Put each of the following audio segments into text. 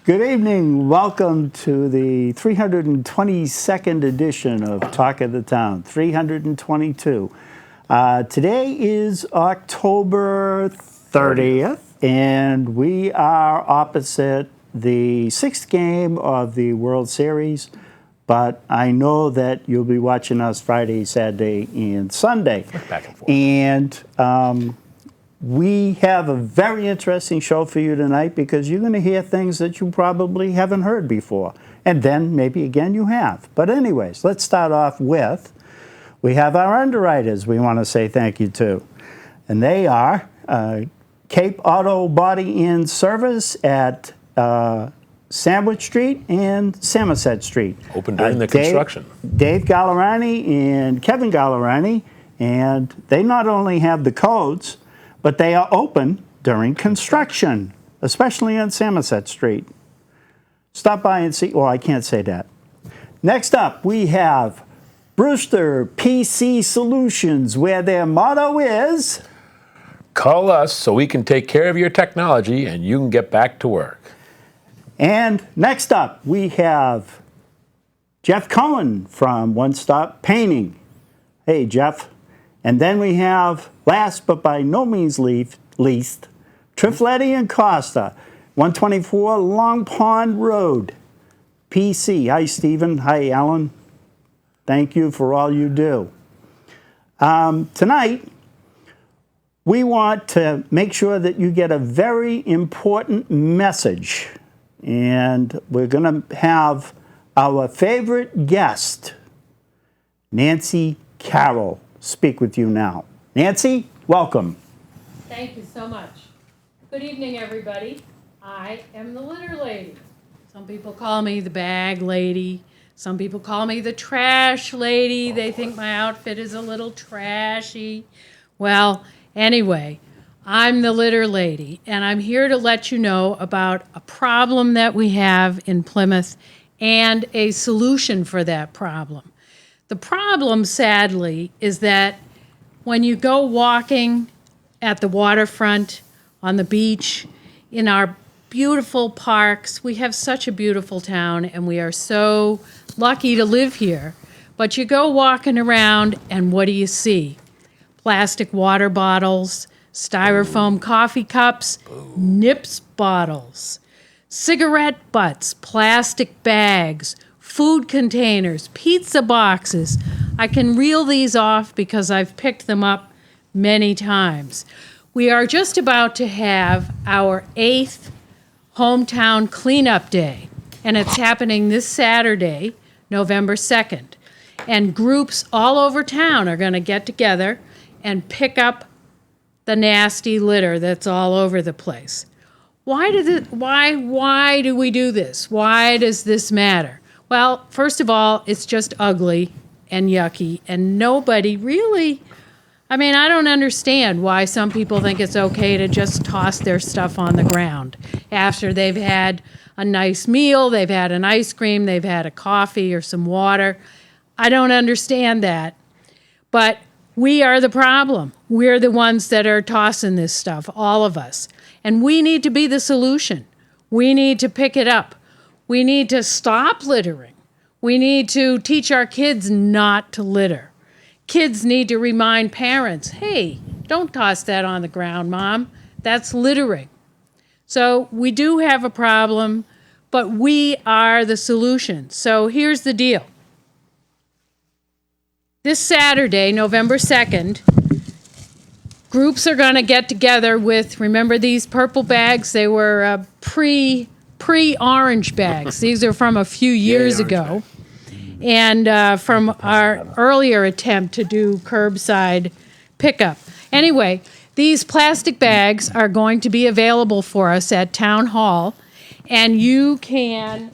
Good evening. Welcome to the 322nd edition of Talk of the Town, 322. Today is October 30th, and we are opposite the sixth game of the World Series, but I know that you'll be watching us Friday, Saturday, and Sunday. Back and forth. And we have a very interesting show for you tonight because you're going to hear things that you probably haven't heard before. And then maybe again you have. But anyways, let's start off with, we have our underwriters we want to say thank you to. And they are Cape Auto Body and Service at Sandwich Street and Samoset Street. Open during the construction. Dave Gallerani and Kevin Gallerani. And they not only have the codes, but they are open during construction, especially on Samoset Street. Stop by and see. Well, I can't say that. Next up, we have Brewster PC Solutions, where their motto is, call us so we can take care of your technology and you can get back to work. And next up, we have Jeff Cohen from One Stop Painting. Hey, Jeff. And then we have, last but by no means least, Trifletti and Costa, 124 Long Pond Road, PC. Hi, Stephen. Hi, Alan. Thank you for all you do. Tonight, we want to make sure that you get a very important message. And we're going to have our favorite guest, Nancy Carroll, speak with you now. Nancy, welcome. Thank you so much. Good evening, everybody. I am the litter lady. Some people call me the bag lady. Some people call me the trash lady. They think my outfit is a little trashy. Well, anyway, I'm the litter lady, and I'm here to let you know about a problem that we have in Plymouth and a solution for that problem. The problem, sadly, is that when you go walking at the waterfront, on the beach, in our beautiful parks, we have such a beautiful town, and we are so lucky to live here. But you go walking around, and what do you see? Plastic water bottles, styrofoam coffee cups, Nips bottles, cigarette butts, plastic bags, food containers, pizza boxes. I can reel these off because I've picked them up many times. We are just about to have our 8th hometown cleanup day, and it's happening this Saturday, November 2nd. And groups all over town are going to get together and pick up the nasty litter that's all over the place. Why do we do this? Why does this matter? Well, first of all, it's just ugly and yucky, and nobody really, I don't understand why some people think it's okay to just toss their stuff on the ground after they've had a nice meal, they've had an ice cream, they've had a coffee or some water. I don't understand that. But we are the problem. We're the ones that are tossing this stuff, all of us. And we need to be the solution. We need to pick it up. We need to stop littering. We need to teach our kids not to litter. Kids need to remind parents, hey, don't toss that on the ground, Mom. That's littering. So we do have a problem, but we are the solution. So here's the deal. This Saturday, November 2nd, groups are going to get together with, remember these purple bags? They were pre-orange bags. These are from a few years ago. And from our earlier attempt to do curbside pickup. Anyway, these plastic bags are going to be available for us at Town Hall. And you can,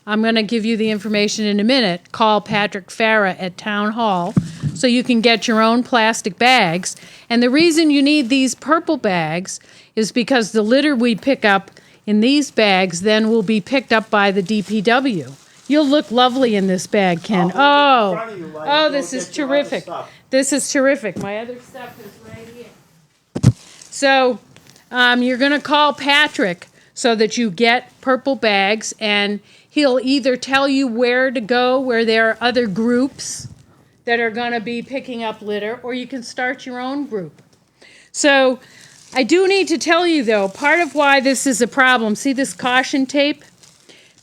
I'm going to give you the information in a minute, call Patrick Farah at Town Hall so you can get your own plastic bags. And the reason you need these purple bags is because the litter we pick up in these bags then will be picked up by the DPW. You'll look lovely in this bag, Ken. Oh, this is terrific. This is terrific. My other stuff is right here. So you're going to call Patrick so that you get purple bags, and he'll either tell you where to go, where there are other groups that are going to be picking up litter, or you can start your own group. So I do need to tell you, though, part of why this is a problem, see this caution tape?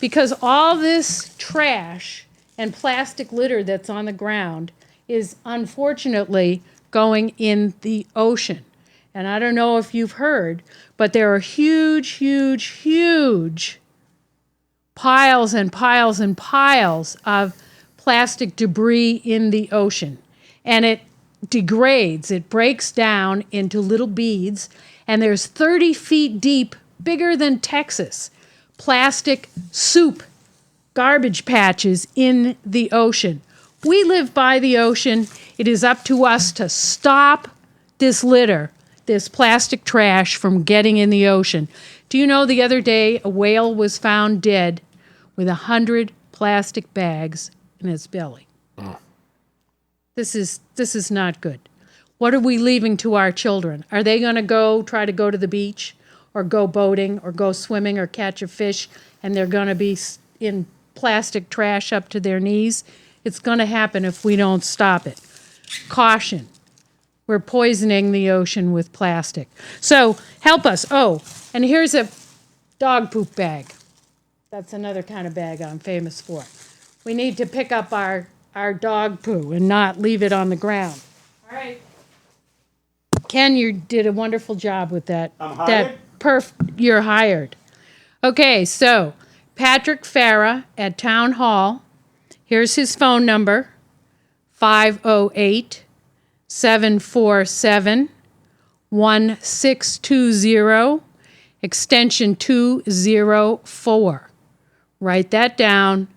Because all this trash and plastic litter that's on the ground is unfortunately going in the ocean. And I don't know if you've heard, but there are huge, huge, huge piles and piles and piles of plastic debris in the ocean. And it degrades, it breaks down into little beads, and there's 30 feet deep, bigger than Texas, plastic soup garbage patches in the ocean. We live by the ocean. It is up to us to stop this litter, this plastic trash from getting in the ocean. Do you know the other day a whale was found dead with 100 plastic bags in its belly? This is not good. What are we leaving to our children? Are they going to try to go to the beach or go boating or go swimming or catch a fish, and they're going to be in plastic trash up to their knees? It's going to happen if we don't stop it. Caution. We're poisoning the ocean with plastic. So help us. Oh, and here's a dog poop bag. That's another kind of bag I'm famous for. We need to pick up our dog poo and not leave it on the ground. All right. Ken, you did a wonderful job with that. I'm hired? You're hired. Okay, so Patrick Farah at Town Hall. Here's his phone number, 508-747-1620, extension 204. Write that down.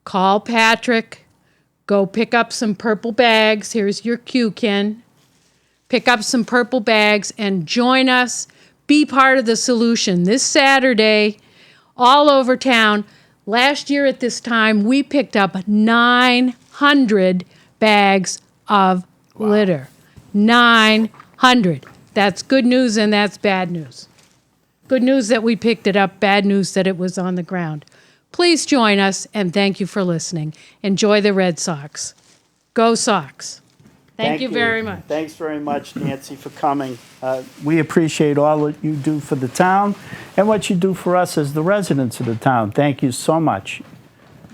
Call Patrick. Go pick up some purple bags. Here's your cue, Ken. Pick up some purple bags and join us. Be part of the solution. This Saturday, all over town, last year at this time, we picked up 900 bags of litter. 900. That's good news and that's bad news. Good news that we picked it up, bad news that it was on the ground. Please join us, and thank you for listening. Enjoy the Red Sox. Go Sox. Thank you very much. Thanks very much, Nancy, for coming. We appreciate all that you do for the town and what you do for us as the residents of the town. Thank you so much.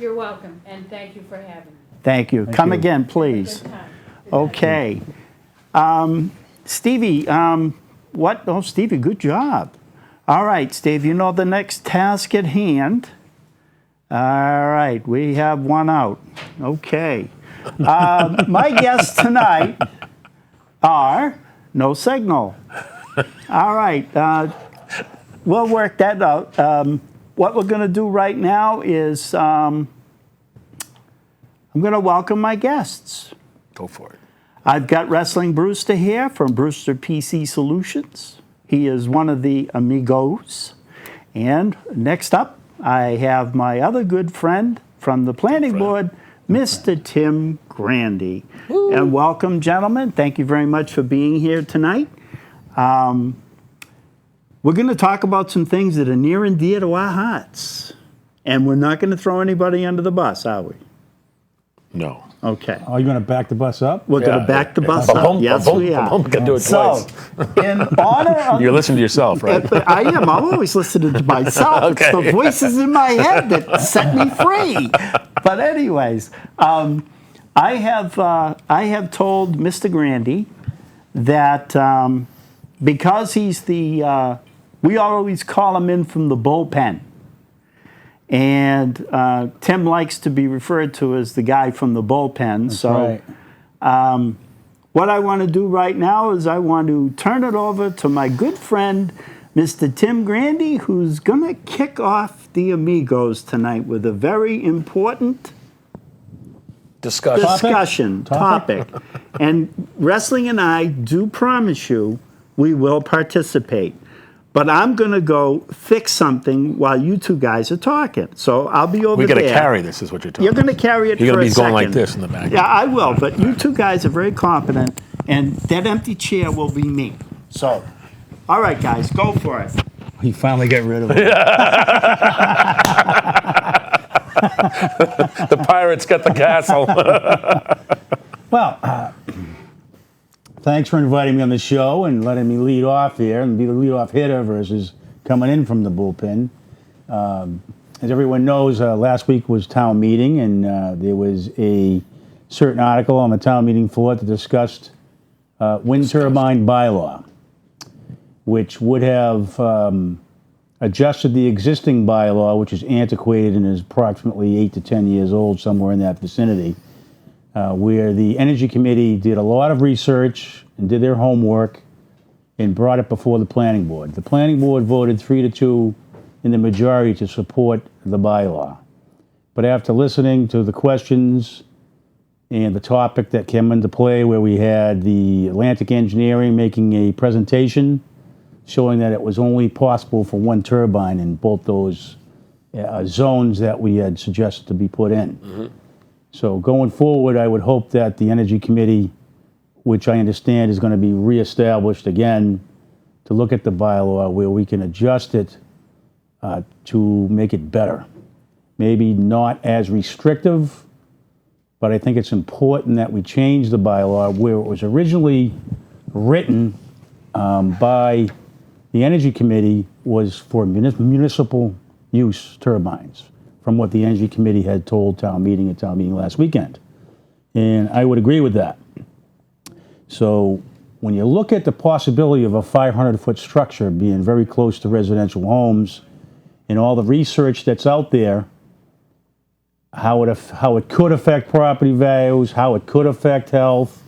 You're welcome, and thank you for having me. Thank you. Come again, please. Good time. Okay. Stevie, Stevie, good job. All right, Steve, you know the next task at hand. All right, we have one out. Okay. My guests tonight are no signal. All right, we'll work that out. What we're going to do right now is I'm going to welcome my guests. Go for it. I've got Wrestling Brewster here from Brewster PC Solutions. He is one of the Amigoes. And next up, I have my other good friend from the planning board, Mr. Tim Grandy. Woo. And welcome, gentlemen. Thank you very much for being here tonight. We're going to talk about some things that are near and dear to our hearts. And we're not going to throw anybody under the bus, are we? No. Okay. Are you going to back the bus up? We're going to back the bus up. Ba-bum, Yes, ba-bum, we are. ba-bum. Can do it So, twice. in honor of... You're listening to yourself, right? I am. I'm always listening to myself. Okay. It's the voices in my head that set me free. But anyways, I have told Mr. Grandy that because he's the... we always call him in from the bullpen. And Tim likes to be referred to as the guy from the bullpen. That's so right. what I want to do right now is I want to turn it over to my good friend, Mr. Tim Grandy, who's going to kick off the Amigos tonight with a very important Discussion. topic. And Wrestling and I do promise you we will participate. But I'm going to go fix something while you two guys are talking. So I'll be over We got there. to carry this, is what you're talking You're about. going to carry it You're for going a to be going second. like this in the back. Yeah, I will. But you two guys are very competent, and that empty chair will be me. So, all right, guys, go for it. You finally get rid of it. The pirates got the castle. Well, thanks for inviting me on the show and letting me lead off here and be the leadoff hitter versus coming in from the bullpen. As everyone knows, last week was town meeting, and there was a certain article on the town meeting floor that discussed wind turbine bylaw, which would have adjusted the existing bylaw, which is antiquated and is approximately 8 to 10 years old, somewhere in that vicinity, where the Energy Committee did a lot of research and did their homework and brought it before the Planning Board. The Planning Board voted 3-2 in the majority to support the bylaw. But after listening to the questions and the topic that came into play, where we had the Atlantic Engineering making a presentation showing that it was only possible for one turbine in both those zones that we had suggested to be put in. Mm-hmm. So going forward, I would hope that the Energy Committee, which I understand is going to be reestablished again, to look at the bylaw where we can adjust it to make it better. Maybe not as restrictive, but I think it's important that we change the bylaw where it was originally written by the Energy Committee was for municipal use turbines, from what the Energy Committee had told town meeting at town meeting last weekend. And I would agree with that. So when you look at the possibility of a 500-foot structure being very close to residential homes and all the research that's out there, how it could affect property values, how it could affect health,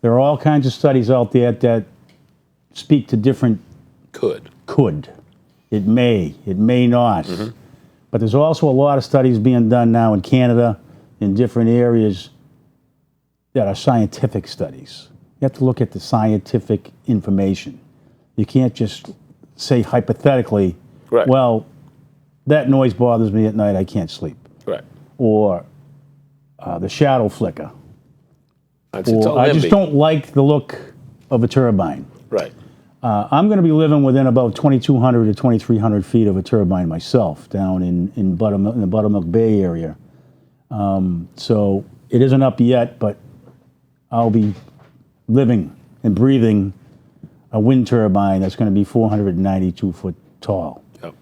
there are all kinds of studies out there that speak to different Could. It may not. Mm-hmm. But there's also a lot of studies being done now in Canada in different areas that are scientific studies. You have to look at the scientific information. You can't just say hypothetically, Right. well, that noise bothers me at night, I can't sleep. Right. Or the shadow flicker. It's Or all I just NIMBY. don't like the look of a turbine. Right. I'm going to be living within about 2,200 to 2,300 feet of a turbine myself down in the Buttermilk Bay area. So it isn't up yet, but I'll be living and breathing a wind turbine that's going to be 492 foot tall. Yep.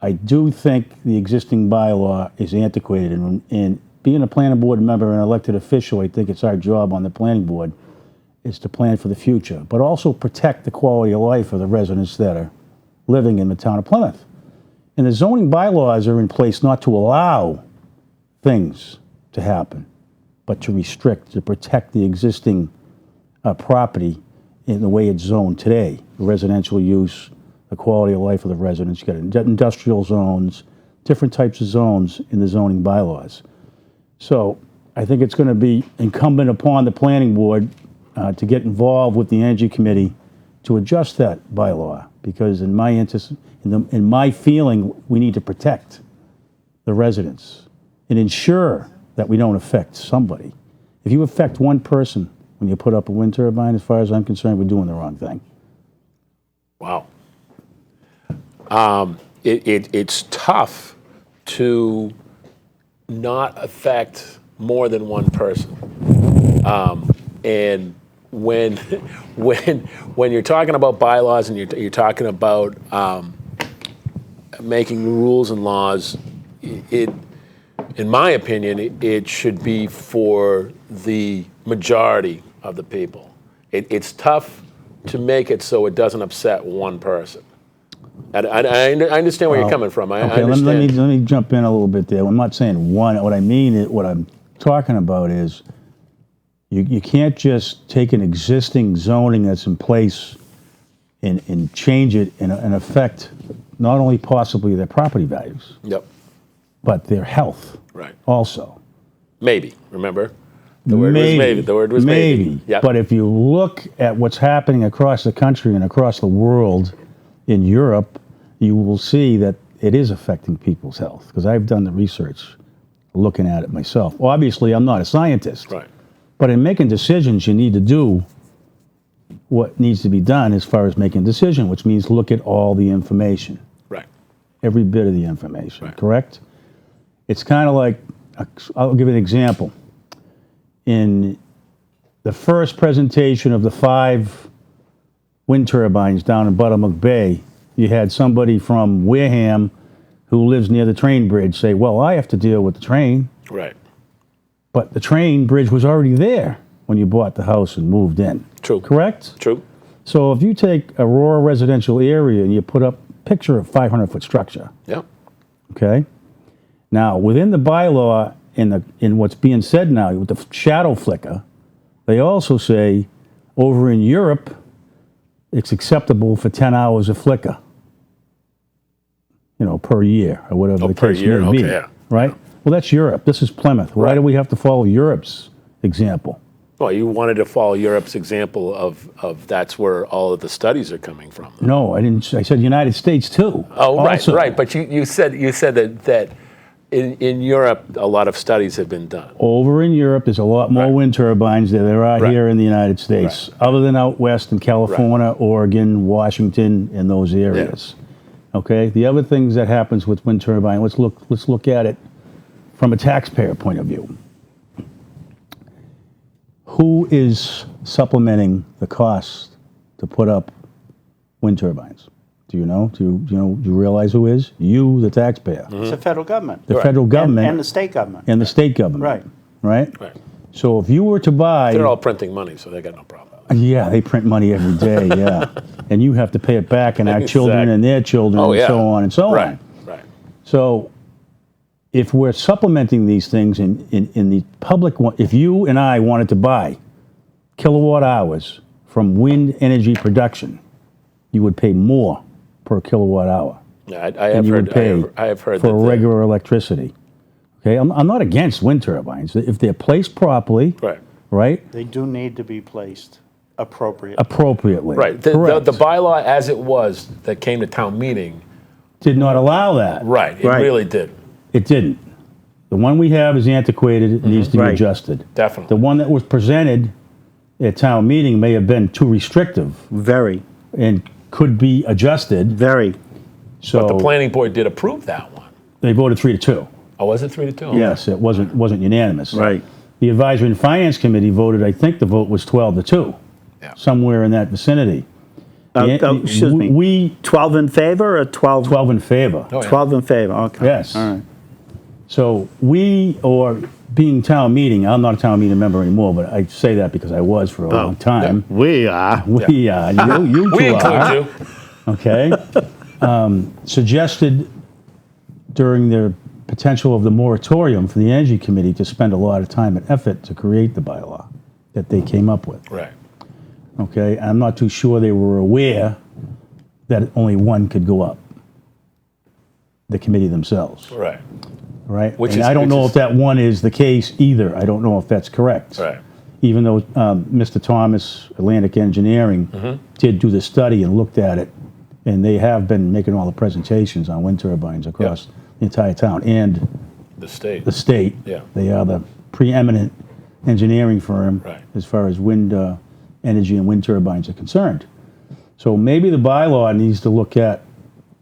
I do think the existing bylaw is antiquated, and being a planning board member and elected official, I think it's our job on the planning board is to plan for the future, but also protect the quality of life of the residents that are living in the town of Plymouth. And the zoning bylaws are in place not to allow things to happen, but to restrict, to protect the existing property in the way it's zoned today, the residential use, the quality of life of the residents. You got industrial zones, different types of zones in the zoning bylaws. So I think it's going to be incumbent upon the planning board to get involved with the Energy Committee to adjust that bylaw, because in my feeling, we need to protect the residents and ensure that we don't affect somebody. If you affect one person when you put up a wind turbine, as far as I'm concerned, we're doing the wrong thing. Wow. It's tough to not affect more than one person. And when when you're talking about bylaws and you're talking about making rules and laws, in my opinion, it should be for the majority of the people. It's tough to make it so it doesn't upset one person. I understand where you're coming from. I Okay, understand. let me jump in a little bit there. I'm not saying one. What I mean is, what I'm talking about is, you can't just take an existing zoning that's in place and change it and affect not only possibly their property values, Yep. but their health Right. also. Maybe. Remember, the word was maybe. The word was maybe. Yep. But if you look at what's happening across the country and across the world, in Europe, you will see that it is affecting people's health, because I've done the research looking at it myself. Obviously, I'm not a scientist. Right. But in making decisions, you need to do what needs to be done as far as making a decision, which means look at all the information, Right. every bit of the information, Right. correct? It's kind of like, I'll give you an example. In the first presentation of the 5 wind turbines down in Buttermilk Bay, you had somebody from Wareham who lives near the train bridge say, well, I have to deal with the train. Right. But the train bridge was already there when you bought the house and moved in. True. Correct? True. So if you take a rural residential area and you put up a picture of 500-foot structure, Yep. okay? Now, within the bylaw, in what's being said now with the shadow flicker, they also say over in Europe, it's acceptable for 10 hours of flicker, per year or whatever the per case year? may be. Okay, yeah. Right? Well, that's Europe. This is Plymouth. Why Right. do we have to follow Europe's example? Well, you wanted to follow Europe's example of that's where all of the studies are coming from. No, I didn't. I said United States too. Oh, also. right. But you said that in Europe a lot of studies have been done. Over in Europe, there's a lot more Right. wind turbines than there are Right. here in the United States, other than out west in California, Oregon, Washington, and those areas. Okay. The other things that happens with wind turbine. Let's look at it from a taxpayer point of view. Who is supplementing the cost to put up wind turbines? Do you know? Do you realize who is? You, the taxpayer. It's the federal government. The federal government And the state government. and the state government. Right. Right? Right. So if you were to buy... They're all printing money, so they got no problem. Yeah, they print money every day, yeah. And you have to pay it back, and our children and their children, Oh, and yeah. so on and so Right. on. Right. So if we're supplementing these things in the public, if you and I wanted to buy kilowatt hours from wind energy production, you would pay more per kilowatt hour Yeah, I than have you heard. would pay I have heard for that. regular electricity. Okay, I'm not against wind turbines if they're placed properly, Right. right? They do need to be placed appropriately. Appropriately. Right. Correct. The bylaw as it was that came to town meeting. Did not allow that. Right. It Right. really did. It didn't. The one we have is antiquated. It needs to be Right. adjusted. Definitely. The one that was presented at town meeting may have been too restrictive Very, and could be adjusted. very. So The planning board did approve that one. they voted 3-2. Oh, was it 3-2? Yes, it wasn't unanimous. Right. The Advisory and Finance Committee voted, I think the vote was 12-2, Yeah. somewhere in that vicinity. Excuse me. We 12 in favor or 12? 12 in favor. Oh, yeah. 12 in favor, okay. Yes. All right. So or being town meeting, I'm not a town meeting member anymore, but I say that because I was for a long time. We are. We are. You We two include are. you. Okay. Suggested during the potential of the moratorium for the Energy Committee to spend a lot of time and effort to create the bylaw that they came up with. Right. Okay. I'm not too sure they were aware that only one could go up. The committee themselves. Right. Right. Which And is- I don't which know is- if that one is the case either. I don't know if that's correct. Right. Even though Mr. Thomas, Atlantic Engineering, did do the study and looked at it, and they have been making all the presentations on wind turbines across the entire town and The state. the state. Yeah. They are the preeminent engineering firm Right. as far as wind energy and wind turbines are concerned. So maybe the bylaw needs to look at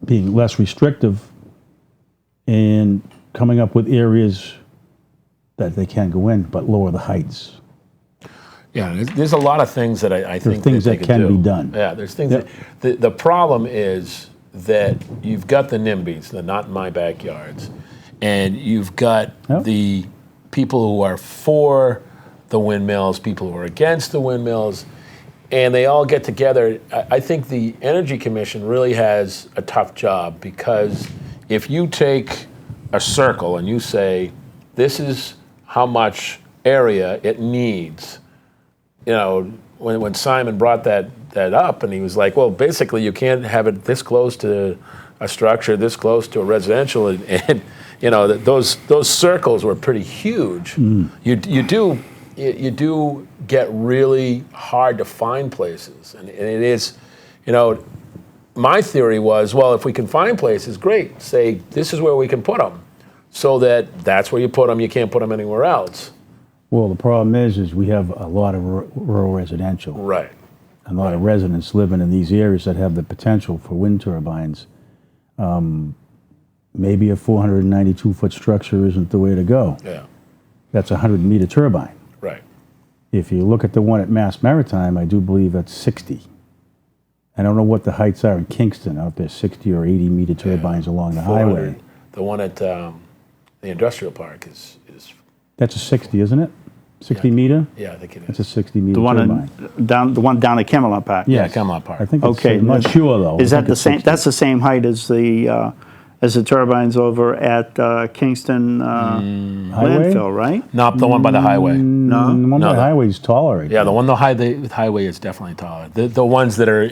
being less restrictive and coming up with areas that they can go in, but lower the heights. Yeah, there's a lot of things that I think things they that could can do. be done. Yeah, there's things. Yep. The problem is that you've got the NIMBYs, the not in my backyards, and you've got Yep. the people who are for the windmills, people who are against the windmills, and they all get together. I think the Energy Commission really has a tough job, because if you take a circle and you say, this is how much area it needs, you know, when Simon brought that up, and he was like, well, basically you can't have it this close to a structure, this close to a residential, and you know, those circles were pretty huge. You do get really hard to find places, and it is, you know, my theory was, well, if we can find places, great. Say this is where we can put them, so that's where you put them. You can't put them anywhere else. Well, the problem is we have a lot of rural residential. Right. A lot of residents living in these areas that have the potential for wind turbines. Maybe a 492-foot structure isn't the way to go. Yeah. That's a 100-meter turbine. Right. If you look at the one at Mass Maritime, I do believe that's 60. I don't know what the heights are in Kingston, out there, 60 or 80-meter turbines along the highway. The one at the industrial park is That's a 60, isn't it? 60-meter? yeah, I think it That's a is. 60-meter The one turbine. the one down at Camelot Park. Yeah. Yeah, Camelot Park. I think it's, Okay, I'm not then- sure, though. Is I that think the it's same? 60. That's the same height as the turbines over at Kingston Highway? landfill, right? Not the one by the highway. No. The one by No. the highway is taller. Yeah, the one the highway is definitely taller. The ones that are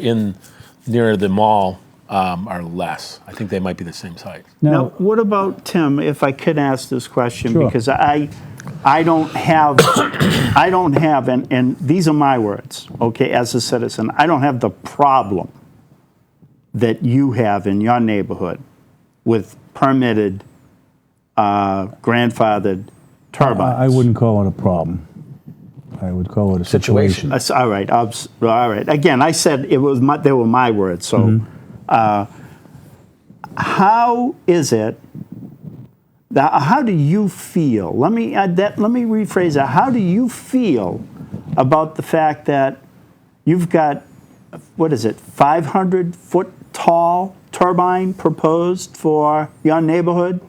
near the mall are less. I think they might be the same height. Now, what about Tim? If I could ask this question, Sure. because I don't have, and these are my words, okay, as a citizen, I don't have the problem that you have in your neighborhood with permitted, grandfathered turbines. I wouldn't call it a problem. I would call it a situation. All right, all right. Again, I said they were my words. So, how is it? How do you feel? Let me rephrase that. How do you feel about the fact that you've got, 500-foot tall turbine proposed for your neighborhood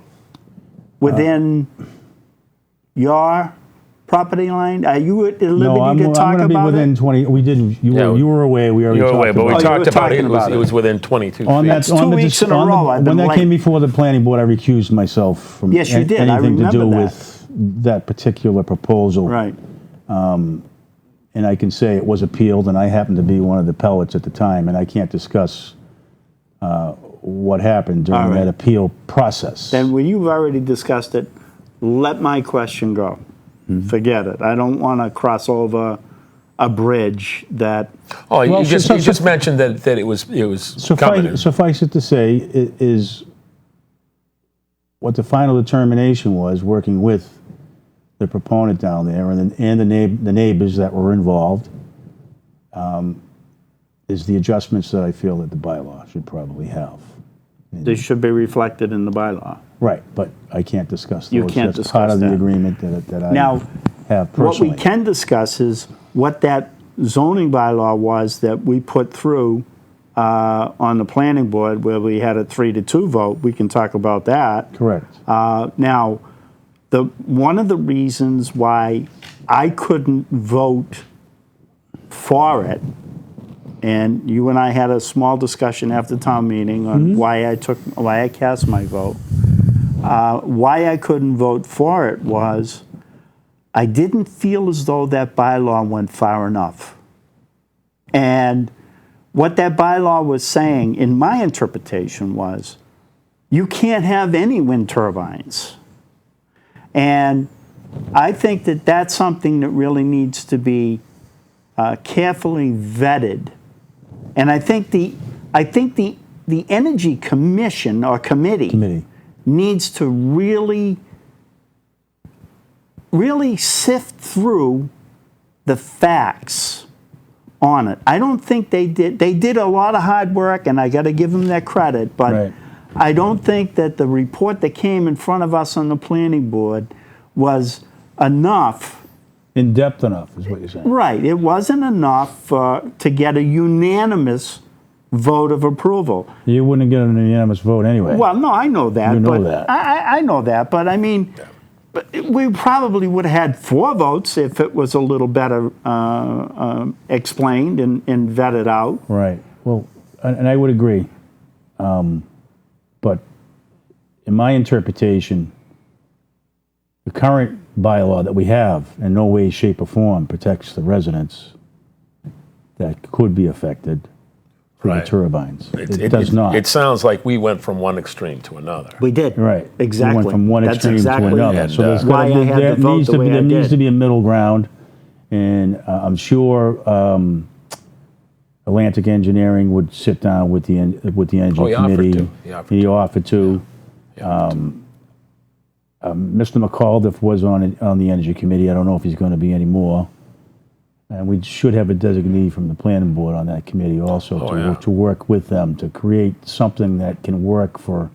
within your property line? Are you at liberty to talk I'm going to be about within it? 20. We didn't. You Yeah, were away. We already You were talked away, but about we Oh, it. you were talked about talking it. about It it. was within 22 On feet. that, That's on 2 the weeks dis- in a on the- row I've been when that late. came before the planning board, I recused myself from Yes, you did. I anything to remember do that. with that particular proposal. Right. And I can say it was appealed, and I happened to be one of the pellets at the time, and I can't discuss what happened during All right. that appeal process. Then when you've already discussed it, let my question go. Forget it. I don't want to cross over a bridge that. Oh, Well, you just so- mentioned that it was coming. Suffice it to say, is what the final determination was, working with the proponent down there and the neighbors that were involved, is the adjustments that I feel that the bylaw should probably have. They should be reflected in the bylaw. Right, but I can't discuss those. You can't That's part discuss of the that. agreement that I Now, have What personally. we can discuss is what that zoning bylaw was that we put through on the planning board where we had a 3-2 vote. We can talk about that. Correct. Now, one of the reasons why I couldn't vote for it, and you and I had a small discussion after town meeting on why I cast my vote. Why I couldn't vote for it was I didn't feel as though that bylaw went far enough. And what that bylaw was saying, in my interpretation, was you can't have any wind turbines. And I think that that's something that really needs to be carefully vetted. And I think the Energy Commission or committee needs to really sift through the facts on it. I don't think they did. They did a lot of hard work, and I got to give them that credit. But I don't think that the report that came in front of us on the planning board was enough. In depth enough is what you're saying. Right, it wasn't enough to get a unanimous vote of approval. You wouldn't get an unanimous vote anyway. Well, no, I know that. You know but that. I know that, but I mean, but we probably would have had 4 votes if it was a little better explained and vetted out. Right. Well, and I would agree. But in my interpretation, the current bylaw that we have in no way, shape, or form protects the residents that could be affected for Right. the turbines. It does not. It sounds like we went from one extreme to another. We did. Right. Exactly. We went from one That's extreme exactly to another. And, So there's why gotta I be, had there to vote needs the to be, way I there needs did. to be a middle ground, and I'm sure Atlantic Engineering would sit down with the energy Oh, he offered committee. to. He offered to. Yeah. Mr. McAuliffe was on the energy committee. I don't know if he's going to be anymore. And we should have a designee from the planning board on that committee also Oh, yeah. to work with them to create something that can work for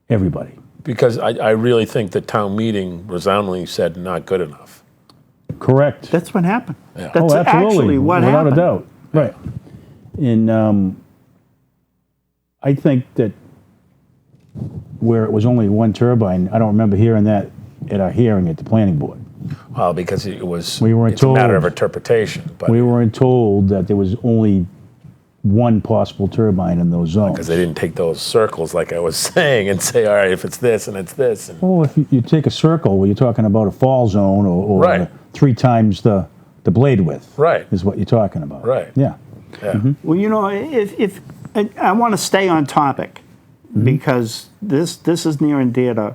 everybody. Because I really think the town meeting resoundingly said not good enough. Correct. That's what happened. Yeah. That's actually what without happened. a doubt. Right. And I think that where it was only one turbine, I don't remember hearing that at our hearing at the planning board. Well, because it was, We weren't it's a matter of told. interpretation. But We weren't told that there was only one possible turbine in those zones. because they didn't take those circles like I was saying and say, all right, if it's this and it's this. And, Well, if you take a circle where you're talking about a fall zone or Right. 3 times the blade width, Right. is what you're talking about. Right. Yeah. yeah. Well, you know, if I want to stay on topic because this is near and dear to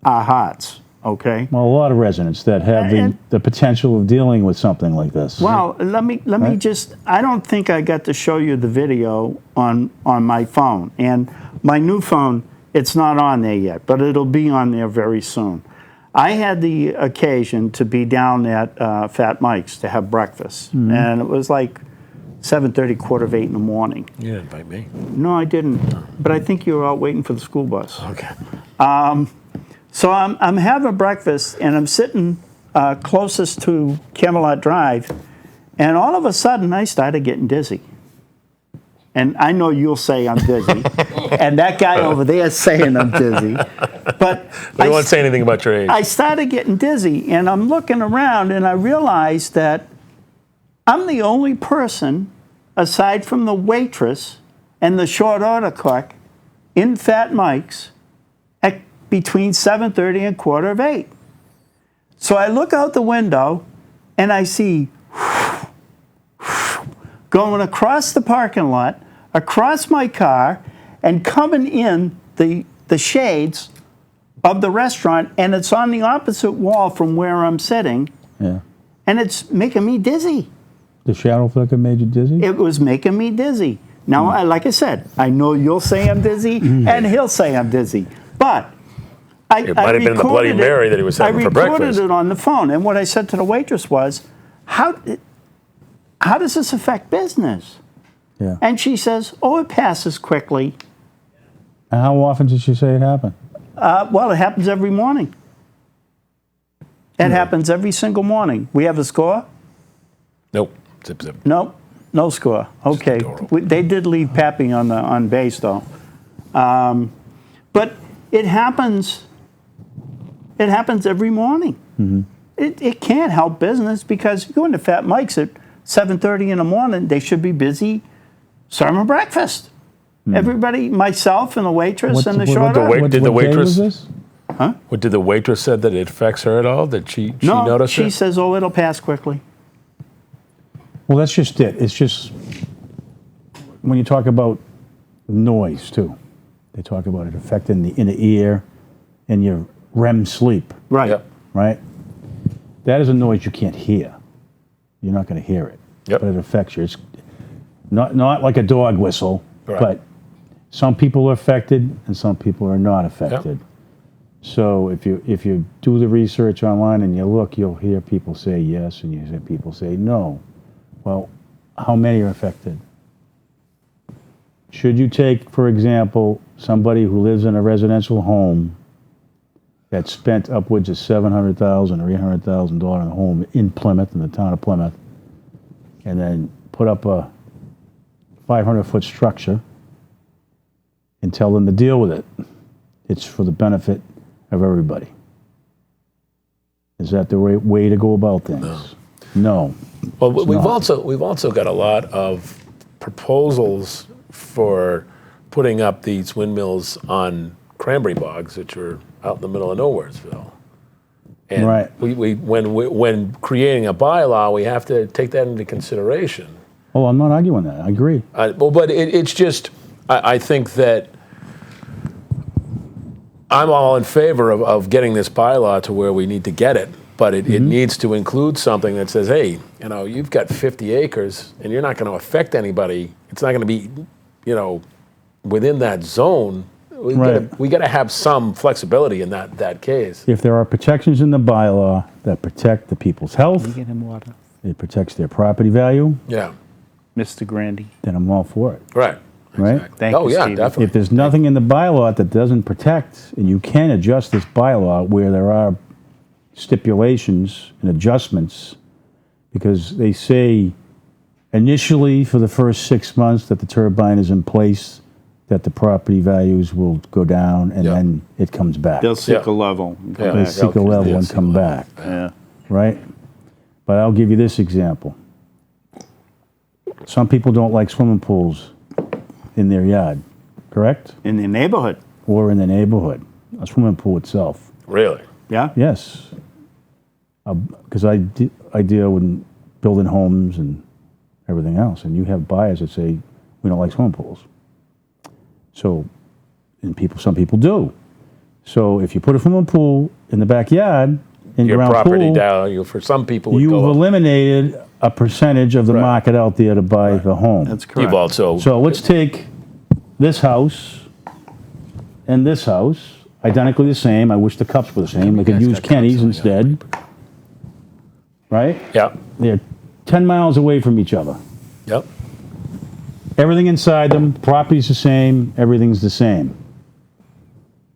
our hearts. Okay. Well, a lot of residents that have And- the potential of dealing with something like this. Well, let me Right. just. I don't think I got to show you the video on my phone, and my new phone. It's not on there yet, but it'll be on there very soon. I had the occasion to be down at Fat Mike's to have breakfast, and it was like 7:30, 7:45 in the morning. You didn't invite me. No, I didn't, but I think you were out waiting for the school bus. Okay. So I'm having breakfast, and I'm sitting closest to Camelot Drive, and all of a sudden I started getting dizzy. And I know you'll say I'm dizzy, and that guy over there is saying I'm dizzy. But I won't say anything about your age. I started getting dizzy, and I'm looking around, and I realized that I'm the only person, aside from the waitress and the short order cook, in Fat Mike's at between 7:30 and 7:45. So I look out the window, and I see going across the parking lot, across my car, and coming in the shades of the restaurant, and it's on the opposite wall from where I'm sitting, Yeah. and it's making me dizzy. The shadow flicker made you dizzy? It was making me dizzy. Now, like I said, I know you'll say I'm dizzy, and he'll say I'm dizzy, but It might have been the Bloody Mary that he was having for I recorded breakfast. it on the phone, and what I said to the waitress was, how does this affect business? Yeah. And she says, oh, it passes quickly. And how often did she say it happened? Well, it happens every morning. It happens every single morning. We have a score? Nope. Zip, zip. No, no score. Okay. door open. They did leave Pappy on base, though. But it happens. It happens every morning. Mm-hmm. It can't help business because you go into Fat Mike's at 7:30 in the morning. They should be busy serving breakfast. Everybody, myself and the waitress and the short the order. wait- did the what day waitress- was this? What did the waitress said that it affects her at all? Did she No, notice she it? says, oh, it'll pass quickly. Well, that's just it. It's just when you talk about noise, too. They talk about it affecting the inner ear and your REM sleep, Right. Yep. right? That is a noise you can't hear. You're not going to hear it. Yep. But it affects you. It's not like a dog whistle, Right. but some people are affected and some people are not affected. So if you do the research online and you look, you'll hear people say yes and you hear people say no. Well, how many are affected? should you take, for example, somebody who lives in a residential home that spent upwards of $700,000 or $800,000 on a home in Plymouth, in the town of Plymouth, and then put up a 500-foot structure and tell them to deal with it? It's for the benefit of everybody. Is that the right way to go about things? No. Well, we've not. also got a lot of proposals for putting up these windmills on cranberry bogs, which are out in the middle of Nowheresville. And Right. when creating a bylaw, we have to take that into consideration. Oh, I'm not arguing that. I agree. But it's just, I think that I'm all in favor of getting this bylaw to where we need to get it, but it needs to include something that says, hey, you've got 50 acres and you're not going to affect anybody. It's not going to be, within that zone. We got to have some flexibility in that case. If there are protections in the bylaw that protect the people's health, Get him water. it protects their property value, Yeah, Mr. Grandy. then I'm all for it. right. Right? Exactly. Thank oh you, yeah, Stevie. definitely. If there's nothing in the bylaw that doesn't protect, and you can adjust this bylaw where there are stipulations and adjustments, because they say initially for the first 6 months that the turbine is in place, that the property values will go down, and Yeah. then it comes back. They'll seek Yeah. a level. and come Yeah. They back. seek a level and come back, Yeah. right? But I'll give you this example. Some people don't like swimming pools in their yard, correct? In the neighborhood. Or in the neighborhood. A swimming pool itself. Really? Yeah. Yes. Because I deal with building homes and everything else, and you have buyers that say, we don't like swimming pools. So, some people do. So if you put a swimming pool in the backyard, Your in-ground property pool, value for some people would you've go up. eliminated a percentage of the Right. market out there to buy the home. That's correct. You've also So let's take this house and this house, identically the same. I wish the cups were the same. We could use Kenny's instead. Right? yeah, They're 10 miles away from each other. yep, Everything inside them, property's the same, everything's the same.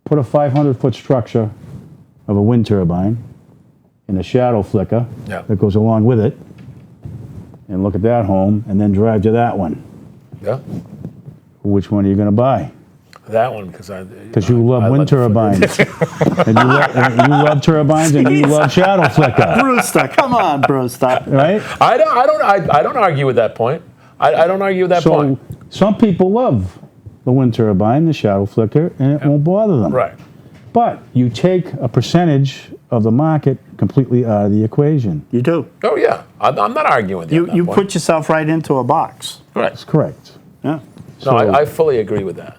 Put a 500-foot structure of a wind turbine and a shadow flicker Yeah. that goes along with it, and look at that home, and then drive to that one. yeah. Which one are you going to buy? That one because Because you love wind turbines. and you love turbines, and you love shadow flicker. Brewster, come on, Brewster. Right? I don't argue with that point. I don't argue with that So point. some people love the wind turbine, the shadow flicker, and it won't bother them. Right. But you take a percentage of the market completely out of the equation. You do. Oh yeah, I'm not arguing with you. You put yourself right into a box. right. That's correct. Yeah. No, I fully agree with that.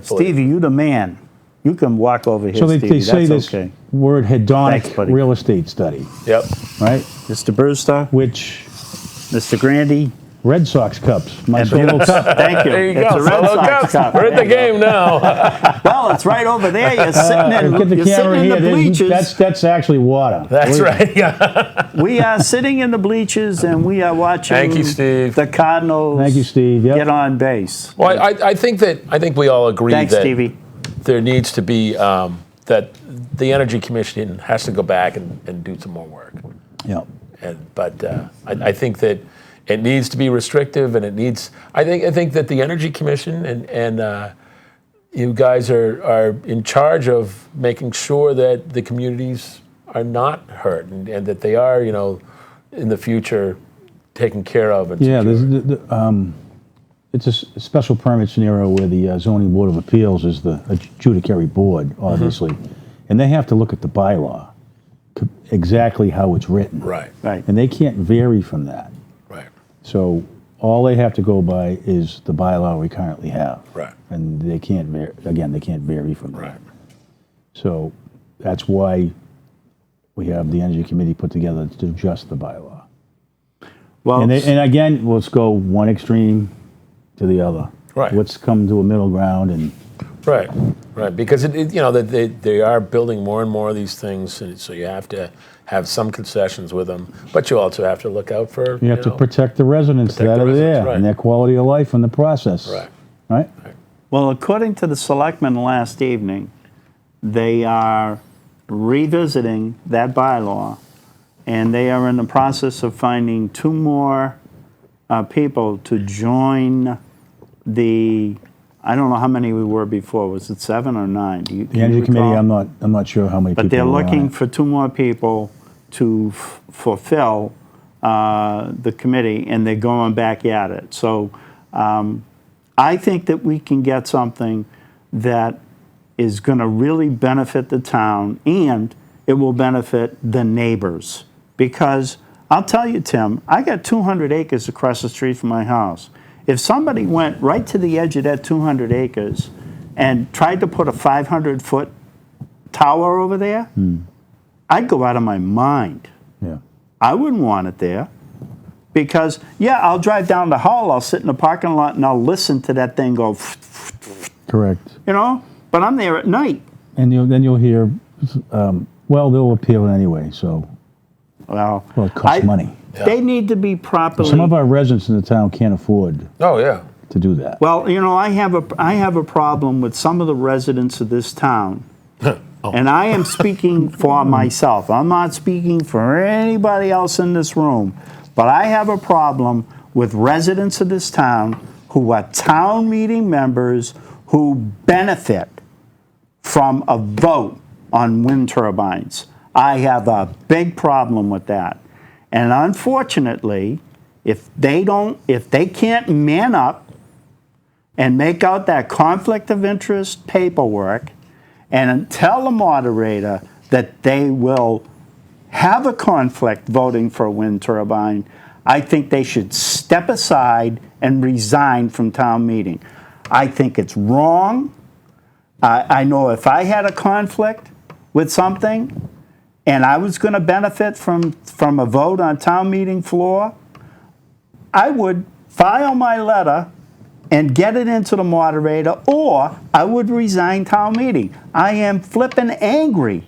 Stevie, you the man. You can walk over here, So they Stevie. say That's this okay. word hedonic Thanks, buddy. real estate study, Yep. right? Mr. Brewster, Which Mr. Grandy, Red Sox cups, my and solo cup. Thank you. There you It's go. a Red Solo Sox Cubs. cup. We're at the There you game now. go. Well, it's right over there. You're sitting in, Get the you're camera sitting in here. the bleachers. That's actually water. That's right. Yeah. We are sitting in the bleachers and we are watching Thank you, Steve. the Cardinals Thank you, Steve. Yep. get on base. Well, I think we all agree Thanks, that Stevie. there needs to be that the Energy Commission has to go back and do some more work. Yep. But I think that it needs to be restrictive, and it needs. I think that the Energy Commission and you guys are in charge of making sure that the communities are not hurt, and that they are, in the future, taken care of. And Yeah, secured. it's a special permit scenario where the zoning board of appeals is the adjudicatory board, obviously, and they have to look at the bylaw, exactly how it's written. Right. Right. And they can't vary from that. Right. So all they have to go by is the bylaw we currently have. Right. And they can't, they can't vary from that. Right. So that's why we have the Energy Committee put together to adjust the bylaw. Well, And again, let's go one extreme to the other. Right. Let's come to a middle ground and Right, right, because they are building more and more of these things, and so you have to have some concessions with them, but you also have to look out for you have to protect the residents protect that the are residents, there right. and their quality of life in the process. Right, right? Well, according to the selectmen last evening, they are revisiting that bylaw, and they are in the process of finding 2 more people to join the, I don't know how many we were before. Was it 7 or 9? Do you, The can you Energy Committee, recall? I'm not sure how many people But they're were on looking it. for 2 more people to fulfill the committee, and they're going back at it. So I think that we can get something that is going to really benefit the town, and it will benefit the neighbors. Because I'll tell you, Tim, I got 200 acres across the street from my house. If somebody went right to the edge of that 200 acres and tried to put a 500-foot tower over there, I'd go out of my mind. Yeah. I wouldn't want it there. Because, yeah, I'll drive down the hall, I'll sit in the parking lot, and I'll listen to that thing go, Correct. you know? But I'm there at night. And then you'll hear, well, they'll appeal anyway, so, Well, it costs money. They need to be properly. Some of our residents in the town can't afford Oh, yeah. to do that. Well, you know, I have a problem with some of the residents of this town, and I am speaking for myself. I'm not speaking for anybody else in this room, but I have a problem with residents of this town who are town meeting members who benefit from a vote on wind turbines. I have a big problem with that. And unfortunately, if they can't man up and make out that conflict of interest paperwork and tell the moderator that they will have a conflict voting for a wind turbine, I think they should step aside and resign from town meeting. I think it's wrong. I know if I had a conflict with something and I was going to benefit from a vote on town meeting floor, I would file my letter and get it into the moderator, or I would resign town meeting. I am flippin' angry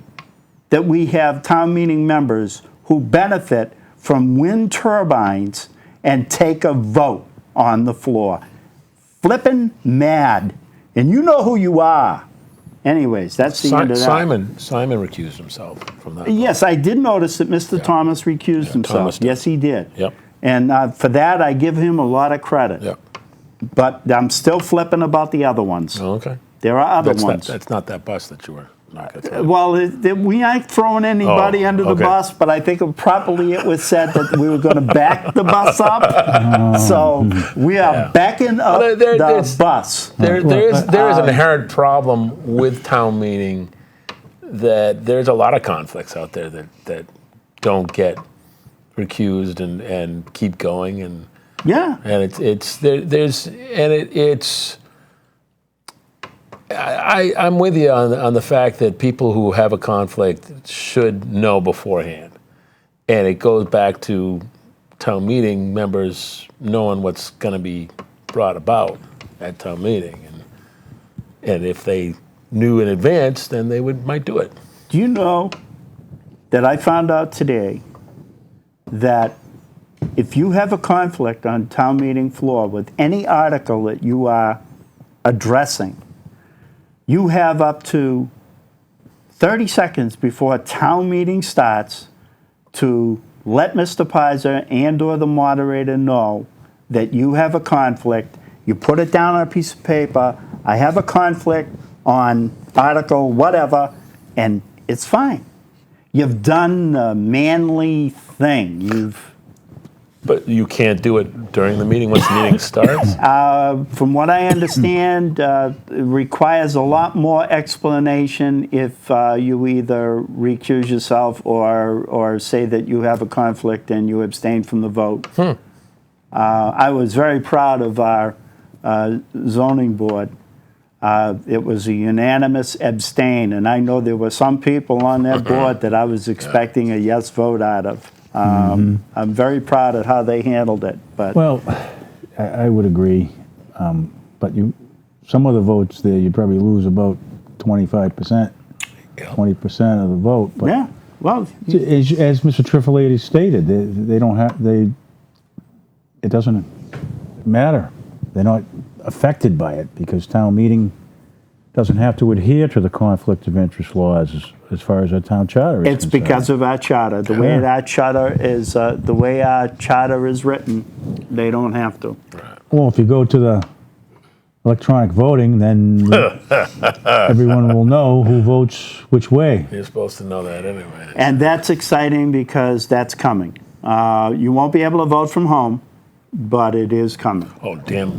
that we have town meeting members who benefit from wind turbines and take a vote on the floor. Flippin' mad. And you know who you are. Anyways, that's the end of that. Simon recused himself from that. Yes, I did notice that Mr. Thomas recused himself. Thomas did. Yes, he did. Yep. And for that, I give him a lot of credit. Yep. But I'm still flipping about the other ones. Oh, okay. There are other ones. That's not that bus that you were not going to throw. Well, we aren't throwing anybody under the okay. bus, but I think properly it was said that we were going to back the bus up. So we are backing up the bus. There is an inherent problem with town meeting that there's a lot of conflicts out there that don't get recused and keep going and Yeah. and I'm with you on the fact that people who have a conflict should know beforehand, and it goes back to town meeting members knowing what's going to be brought about at town meeting, and if they knew in advance, then they might do it. Do you know that I found out today that if you have a conflict on town meeting floor with any article that you are addressing, you have up to 30 seconds before town meeting starts to let Mr. Pizer and or the moderator know that you have a conflict. You put it down on a piece of paper. I have a conflict on article whatever, and it's fine. You've done the manly thing. But you can't do it during the meeting once the meeting starts? From what I understand, it requires a lot more explanation if you either recuse yourself or say that you have a conflict and you abstain from the vote. I was very proud of our zoning board. It was a unanimous abstain, and I know there were some people on that board that I was expecting a yes vote out of. I'm very proud of how they handled it. But Well, I would agree, but some of the votes there, you probably lose about 25%, 20% of the vote. But yeah, well, as Mr. Trifilati stated, they don't have, it doesn't matter. They're not affected by it because town meeting doesn't have to adhere to the conflict of interest laws as far as our town charter is It's concerned. because of our charter. The way Yeah. our charter is written, they don't have to. Well, if you go to the electronic voting, then everyone will know who votes which way. You're supposed to know that anyway. And that's exciting because that's coming. You won't be able to vote from home, but it is coming. Oh, damn.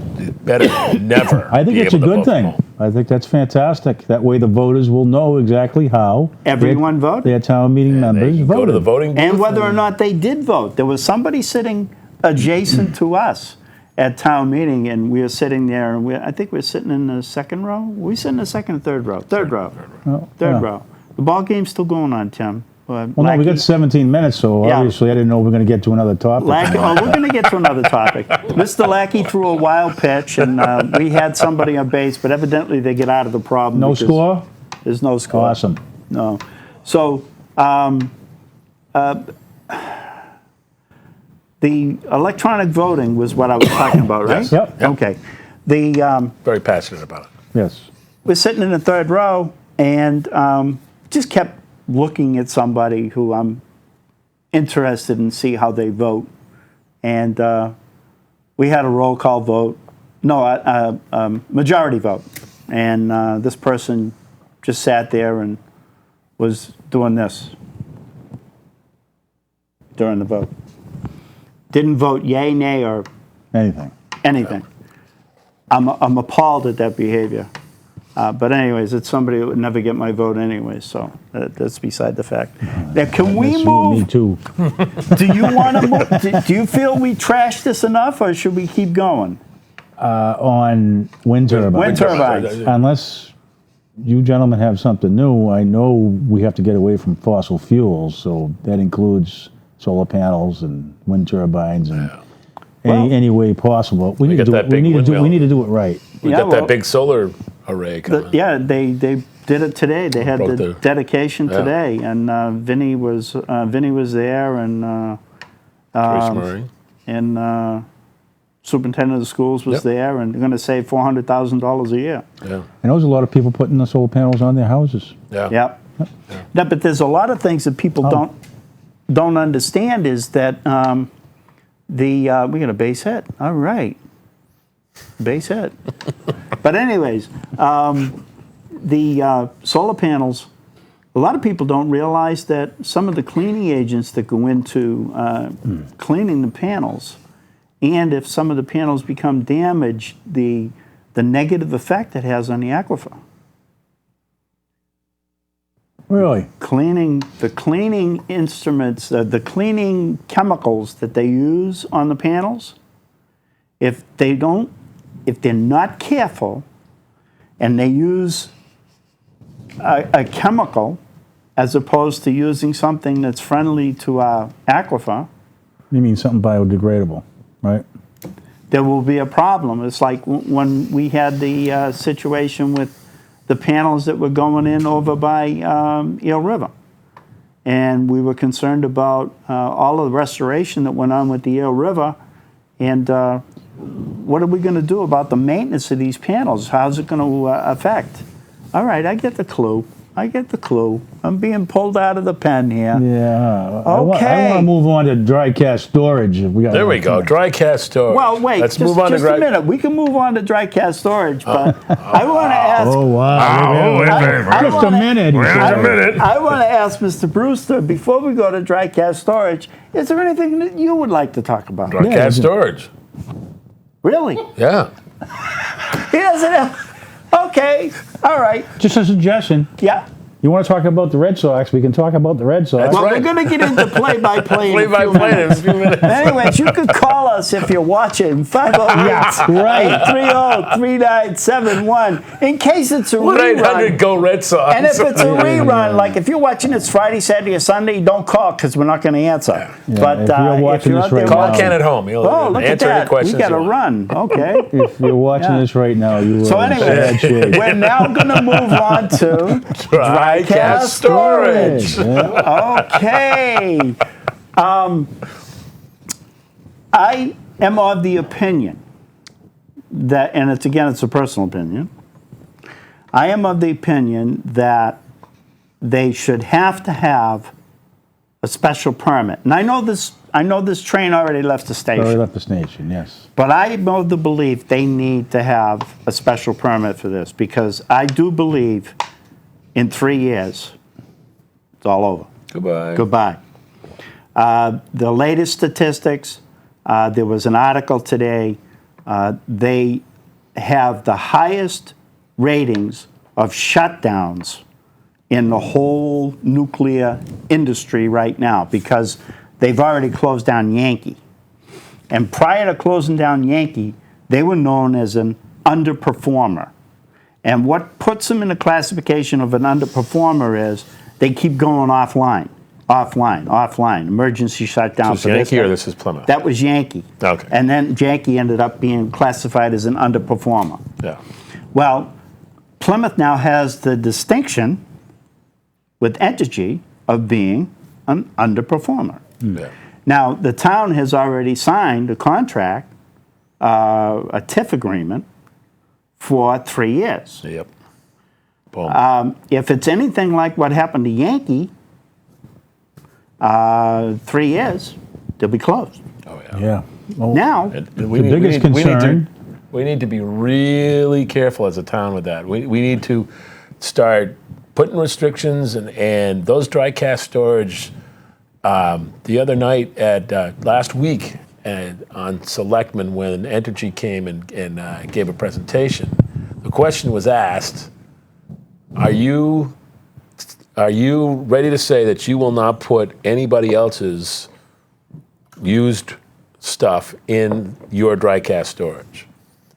Better never. I think be it's a able to good vote from thing. home. I think that's fantastic. That way the voters will know exactly how Everyone voted. their town meeting They members can voted. go to the voting booth. And whether or not they did vote. There was somebody sitting adjacent to us at town meeting, and we were sitting there, and I think we were sitting in the second row. Were we sitting in the second or third row? Third row. Oh, Third yeah. row. The ball game's still going on, Tim. Well, no, we got 17 minutes, so Yeah. obviously I didn't know we were going to get to another topic. Lackey, oh, we're going to get to another topic. Mr. Lackey threw a wild pitch, and we had somebody on base, but evidently they get out of the problem. No because score? There's no score. Awesome. No. So, the electronic voting was what I was talking about, right? Yes. Yep. Okay. The Very passionate about it. Yes. we're sitting in the third row, and just kept looking at somebody who I'm interested in, see how they vote, and we had a roll call vote, no, majority vote, and this person just sat there and was doing this during the vote. Didn't vote yay, nay, or Anything. anything. I'm appalled at that behavior. But anyways, it's somebody that would never get my vote anyway, so that's beside the fact. Now, can we That's you and me move? too. Do you want to move? Do you feel we trashed this enough, or should we keep going? On wind turbines. Wind turbines. Unless you gentlemen have something new, I know we have to get away from fossil fuels, so that includes solar panels and wind turbines and any way possible. We need to got do that it. big windmill. We need to do it right. We Yeah, got well, that big solar array coming. Yeah, they did it today. They had Broke the the- dedication Yeah. today, and Vinny was there, and Trace Murray. and superintendent of the schools was Yep. there, and they're going to save $400,000 a year. Yeah. I know there's a lot of people putting the solar panels on their houses. Yeah. Yep. No, but there's a lot of things that people don't understand is that we got a base hit. All right, base hit. But anyways, the solar panels. A lot of people don't realize that some of the cleaning agents that go into cleaning the panels, and if some of the panels become damaged, the negative effect it has on the aquifer. Really? The cleaning instruments, the cleaning chemicals that they use on the panels, if they're not careful and they use a chemical as opposed to using something that's friendly to our aquifer, You mean something biodegradable, right? there will be a problem. It's like when we had the situation with the panels that were going in over by Eel River. And we were concerned about all of the restoration that went on with the Eel River. And what are we going to do about the maintenance of these panels? How's it going to affect? All right, I get the clue. I'm being pulled out of the pen here. Yeah. I Okay. want to move on to dry cast storage. If we got There we go. Dry cast storage. Well, wait, Let's just, move on just to a minute. We can move on to dry cast storage, but I want to ask. Oh, wow. Just a minute. he Wait a said. minute. I want to ask Mr. Brewster, before we go to dry cast storage, is there anything that you would like to talk about? Dry Yeah, cast yeah. storage. Really? Yeah. He doesn't have. Okay. All right. Just a suggestion. Yeah. You want to talk about the Red Sox? We can talk about the Red Sox. That's Well, right. we're going to get into play-by-play in a few Play-by-play in a minutes. few minutes. Anyways, you could call us if you're watching. 508-830-3971 in case it's a 1-800 rerun. Go Red Sox. And if it's a rerun, like if you're watching this Friday, Saturday, or Sunday, don't call because we're not going to answer. But if you're watching you're this out there right Call now- Ken at home. He'll oh, look at answer any that. We questions. got to you want. run. Okay. If you're watching Yeah. this right now, you So are in anyway, bad shape. we're now going to move on to Dry cast storage. Okay. I am of the opinion that, and it's a personal opinion. I am of the opinion that they should have to have a special permit. And I know this train already left the station. Already left the station, yes. But I am of the belief they need to have a special permit for this, because I do believe in 3 years, it's all over. Goodbye. Goodbye. The latest statistics, there was an article today, they have the highest ratings of shutdowns in the whole nuclear industry right now, because they've already closed down Yankee. And prior to closing down Yankee, they were known as an underperformer. And what puts them in the classification of an underperformer is they keep going offline. Emergency shutdown. So this is Yankee or this is Plymouth? That was Yankee. Okay. And then Yankee ended up being classified as an underperformer. Yeah. Well, Plymouth now has the distinction with Entergy of being an underperformer. Yeah. Now, the town has already signed a contract, a TIF agreement, for 3 years. Yep. Boom. If it's anything like what happened to Yankee, 3 years, they'll be closed. Oh yeah. Yeah. Well, Now, the biggest concern. We need to be really careful as a town with that. We need to start putting restrictions and those dry cask storage. The other night last week on Selectmen, when Entergy came and gave a presentation, the question was asked, are you ready to say that you will not put anybody else's used stuff in your dry cask storage?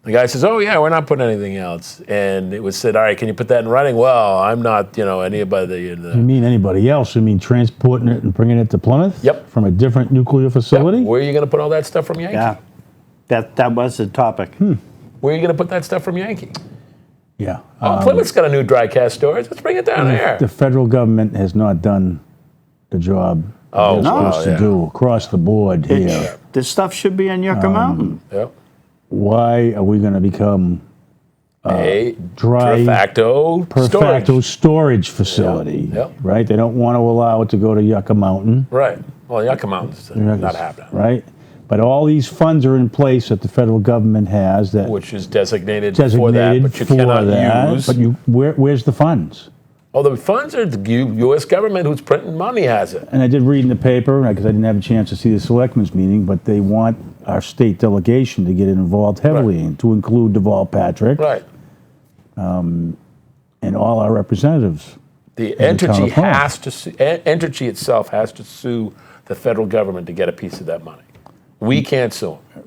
The guy says, oh yeah, we're not putting anything else. And it was said, all right, can you put that in writing? Well, I'm not, anybody in the... You mean anybody else? You mean transporting it and bringing it to Plymouth? Yep. From a different nuclear facility? Where are you going to put all that stuff from Yankee? yeah, that was the topic. Where are you going to put that stuff from Yankee? Yeah. Oh, Plymouth's got a new dry cask storage. Let's bring it down there. The federal government has not done the job Oh, they're no. supposed Yeah. to do across the board here. This stuff should be in Yucca Mountain. Yep. Why are we going to become A dry per facto storage facility? Yeah. Right? They don't want to allow it to go to Yucca Mountain. Right. Well, Yucca Mountain's not happening. Right? But all these funds are in place that the federal government has that Which is designated for that, designated but you for cannot that. use. But where's the funds? Oh, the funds are the U.S. government who's printing money has it. And I did read in the paper, because I didn't have a chance to see the selectmen's meeting, but they want our state delegation to get involved heavily, and to include Deval Patrick Right. and all our representatives. The in the town Entergy of Plymouth. has to sue, Entergy itself has to sue the federal government to get a piece of that money. We can't sue them.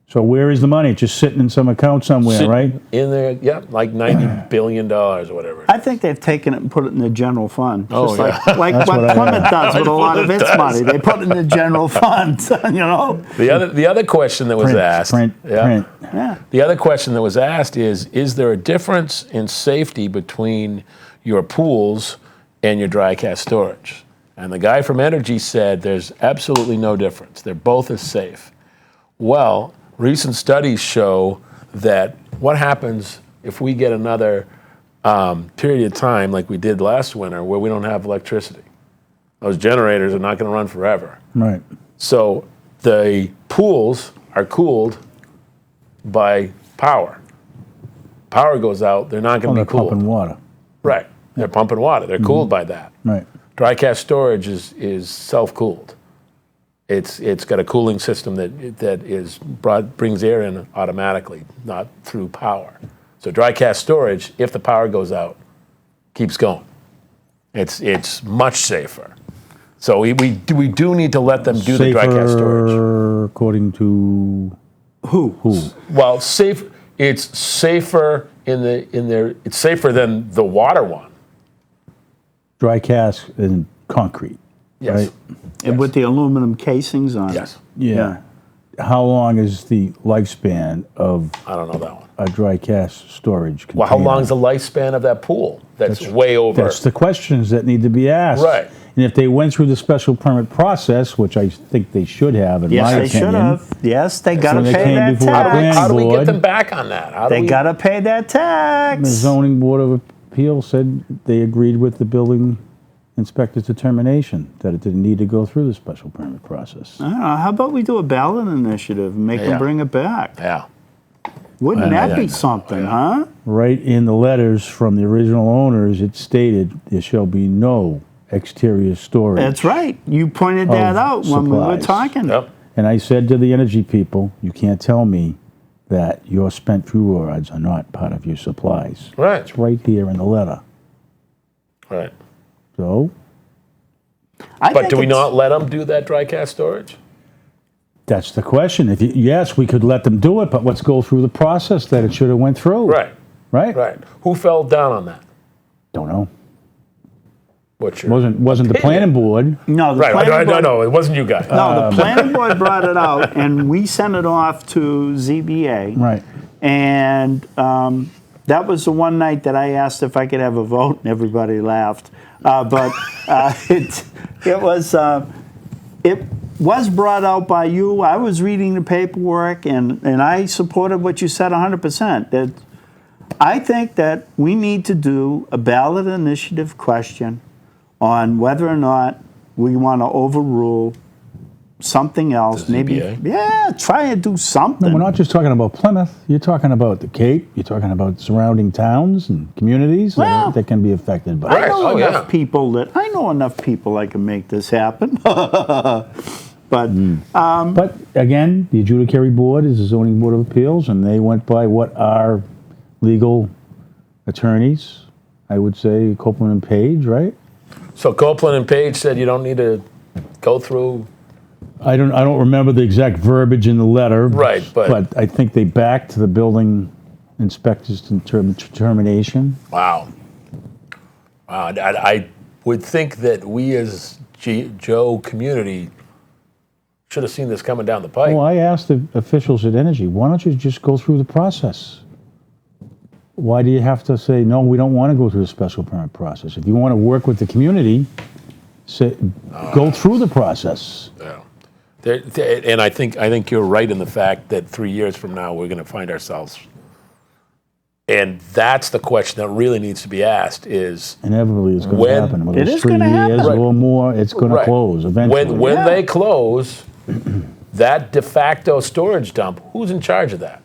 So where is the money? It's just sitting in some account somewhere, right? In there, yeah, like $90 billion or whatever. I think they've taken it and put it in the general fund. Oh, just yeah. like That's what what I Plymouth does with a lot of Plymouth its does. money. They put it in the general fund, The other question that was asked. Print. Yeah. The other question that was asked is there a difference in safety between your pools and your dry cask storage? And the guy from Entergy said there's absolutely no difference. They're both as safe. Well, recent studies show that what happens if we get another period of time like we did last winter where we don't have electricity? Those generators are not going to run forever. Right. So the pools are cooled by power. Power goes out, they're not going to They're be cooled. pumping water. Right. They're pumping water. They're cooled by that. Right. Dry cask storage is self-cooled. It's got a cooling system that brings air in automatically, not through power. So dry cask storage, if the power goes out, keeps going. It's much safer. So we do need to let them do the dry cask storage. Safer, according to who? Well, safe. It's safer It's safer than the water one. Dry cask and concrete. Yes. Right? And with the aluminum casings on it. Yes. Yeah. How long is the lifespan of I don't know that one. a dry cask storage container? Well, how long is the lifespan of that pool? That's way over. That's the questions that need to be asked. Right. And if they went through the special permit process, which I think they should have, in Yes, my they opinion. should have. Yes, they got to they pay came that before the planning tax. How do we get board. them back on that? How do They we? got to pay that The tax. zoning board of appeals said they agreed with the building inspector's determination that it didn't need to go through the special permit process. I don't know. How about we do a ballot initiative and make Yeah. them bring it back? Yeah. Wouldn't that be yeah. something, huh? Right in the letters from the original owners, it stated there shall be no exterior storage. That's right. You pointed that Of out when we were supplies. talking. Yep. And I said to the energy people, you can't tell me that your spent fuel rods are not part of your supplies. Right. It's right here in the letter. Right. So I But think do we it's- not let them do that dry cast storage? that's the question. If you, yes, we could let them do it, but let's go through the process that it should have went through. Right. Right? Right. Who fell down on that? Don't know. What's your Wasn't the planning board. No, the Right. planning board, No, it wasn't you guys. No, the planning board brought it out, and we sent it off to ZBA. Right. And that was the one night that I asked if I could have a vote, and everybody laughed. But it was brought out by you. I was reading the paperwork, and I supported what you said 100%. That I think that we need to do a ballot initiative question on whether or not we want to overrule something else. The Maybe, ZBA? yeah, try and do something. No, we're not just talking about Plymouth. You're talking about the Cape. You're talking about surrounding towns and communities Well, that can be affected by I it. know Oh, enough yeah. people that can make this happen. But But again, the adjudicatory board is the zoning board of appeals, and they went by what our legal attorneys, I would say Copeland and Page, right? So Copeland and Page said you don't need to go through. I don't remember the exact verbiage in the letter. Right, but- I think they backed the building inspector's determination. Wow. Wow. I would think that we as Joe community should have seen this coming down the pike. Well, I asked the officials at Energy, why don't you just go through the process? Why do you have to say, no, we don't want to go through the special permit process? If you want to work with the community, go through the process. Yeah. And I think you're right in the fact that 3 years from now we're going to find ourselves. And that's the question that really needs to be asked is Inevitably, it's going When- to happen. Whether It it's is 3 gonna happen. years Right. or more, it's going to Right. close eventually. when Yeah. they close that de facto storage dump, who's in charge of that?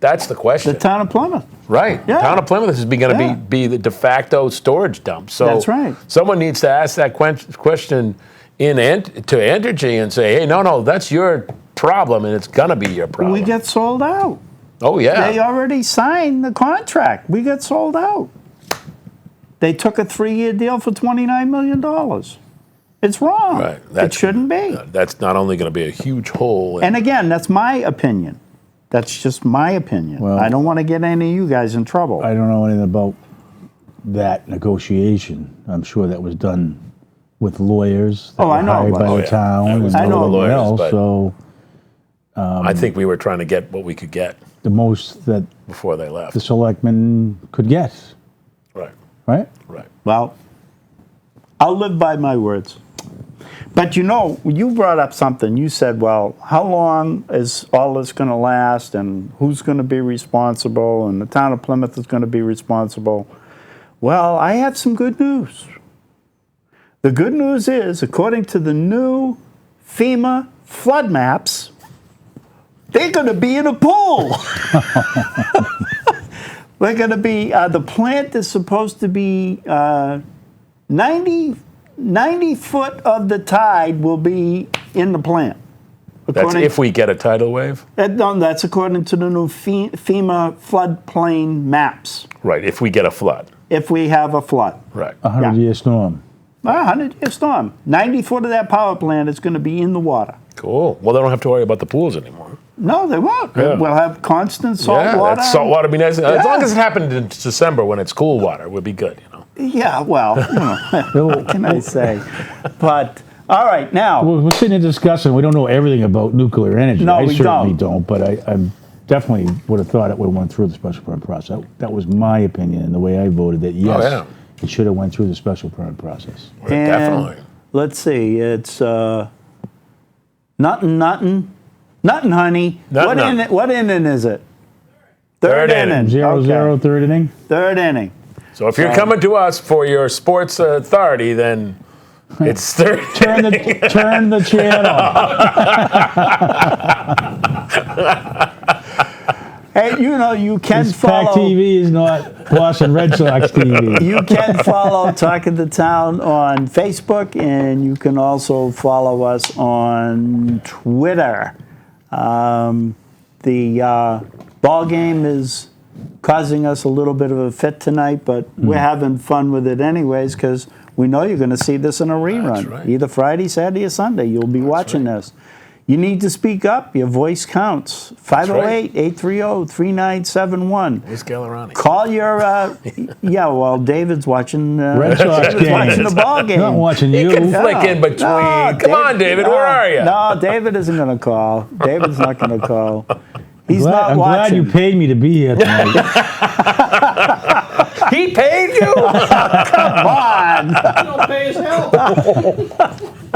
That's the question. the town of Plymouth. Right. Yeah. Town of Plymouth is going to Yeah. be the de facto storage dump. So That's right. someone needs to ask that question to Entergy and say, hey, no, that's your problem, and it's going to be your problem. We get sold out. oh, yeah. They already signed the contract. We got sold out. They took a 3-year deal for $29 million. It's wrong. Right. It shouldn't be. That's not only going to be a huge hole. And again, that's my opinion. That's just my opinion. Well- I don't want to get any of you guys in trouble. I don't know anything about that negotiation. I'm sure that was done with lawyers that Oh, I were know hired about by it. Oh, the yeah. town That and was I know everyone lawyers, else. but- So I think we were trying to get what we could get the most that before they left. the selectmen could get, Right. right? Right. Well, I'll live by my words. But you know, you brought up something. You said, well, how long is all this going to last and who's going to be responsible and the town of Plymouth is going to be responsible? Well, I have some good news. The good news is, according to the new FEMA flood maps, they're going to be in a pool. We're going to be, the plant is supposed to be 90 foot of the tide will be in the plant. That's if we get a tidal wave? That's according to the new FEMA floodplain maps, Right. If we get a flood. if we have a flood. Right. A 100-year storm. A 100-year storm. 90 foot of that power plant is going to be in the water. Cool. Well, they don't have to worry about the pools anymore. No, they won't. Yeah. We'll have constant salt Yeah, water. that salt water would be nice. As long Yeah. as it happened in December when it's cool water, would be good, you know. Yeah, well, what can I say? But, all right, now. We're sitting here discussing, we don't know everything about nuclear energy. No, I we certainly don't. but I definitely would have thought it would have went through the special permit process. That was my opinion and the way I voted that, yes, Oh, yeah. it should have went through the special permit process. And Definitely. let's see, it's nothing, honey. Nuttin'. What inning is it? Third inning. 0-0, third inning. Third inning. So if you're coming to us for your sports authority, then it's third. Turn the channel. Hey, you can This follow. Pack TV is not Boston Red Sox TV. You can follow Talking to Town on Facebook, and you can also follow us on Twitter. The ball game is causing us a little bit of a fit tonight, but we're having fun with it anyways because we know you're going to see this in a rerun. That's right. Either Friday, Saturday, or Sunday. You'll be watching this. You need to speak up. Your voice counts. 508-830-3971. Where's Gallerani? Call your, David's watching, Red Sox David's game. watching the ball game. Not watching You you. can flick in between. Come on, David, where are you? No, David isn't going to call. David's not going to call. He's not I'm glad watching. you paid me to be here tonight. He paid you? Come on. Don't pay his help.